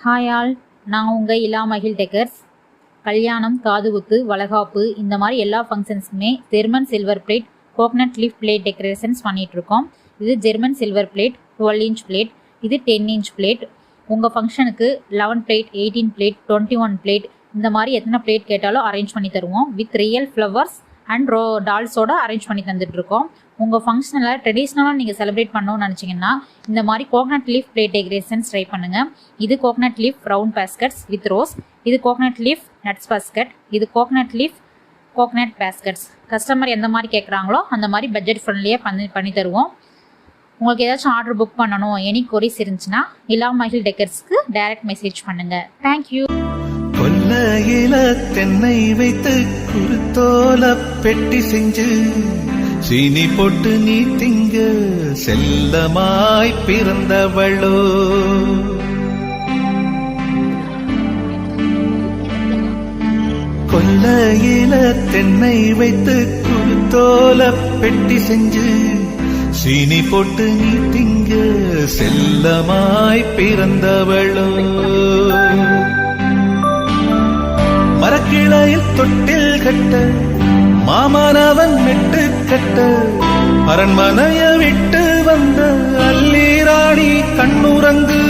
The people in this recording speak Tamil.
ஹாய் ஆல், நான் உங்கள் இலா மகிழ் டெக்கர்ஸ். கல்யாணம், காதுகுத்து, வளகாப்பு இந்த மாதிரி எல்லா ஃபங்க்ஷன்ஸுமே German silver plate, coconut leaf plate decorations பண்ணிகிட்ருக்கோம். இது German silver plate 12 inch plate, இது 10 இன்ச் பிளேட். உங்கள் ஃபங்க்ஷனுக்கு 11 பிளேட், 18 பிளேட், 21 பிளேட் இந்த மாதிரி எத்தனை பிளேட் கேட்டாலும் அரேஞ்ச் பண்ணி தருவோம். வித் ரியல் ஃப்ளவர்ஸ் அண்ட் டால்ஸோட அரேஞ்ச் பண்ணி தந்துட்டுருக்கோம். உங்கள் ஃபங்க்ஷனில் ட்ரெடிஷ்னலாக நீங்கள் செலிப்ரேட் பண்ணணும்னு நினச்சிங்கன்னா இந்த மாதிரி coconut leaf plate decorations try பண்ணுங்கள். இது coconut leaf round baskets with rose, இது கோகனட் லீஃப் நட்ஸ் பேஸ்கட், இது coconut leaf coconut baskets. Customer எந்த மாதிரி கேட்குறாங்களோ அந்த மாதிரி பட்ஜெட் ஃப்ரெண்ட்லியாக பண்ணி தருவோம். உங்களுக்கு ஏதாச்சும் ஆர்டர் புக் பண்ணணும், எனி கொரிஸ் இருந்துச்சுன்னா இலா மகிழ் டெக்கர்ஸ்க்கு டைரக்ட் மெசேஜ் பண்ணுங்கள். தேங்க்யூ. கொல்லையில தென்னை வைத்து குருத்தோல பெட்டி செஞ்சு சீனி போட்டு நீ திங்க செல்லமாய் பிறந்தவளோ. கொல்லையில தென்னை வைத்து குருத்தோல பெட்டி செஞ்சு சீனி போட்டு நீ திங்க செல்லமாய் பிறந்தவளோ. மரக்கிளையில் தொட்டில் கட்ட மாமனவன் மெட்டு கட்ட அரண்மனைய விட்டு வந்த அல்லீராணி கண்ணுறங்கு.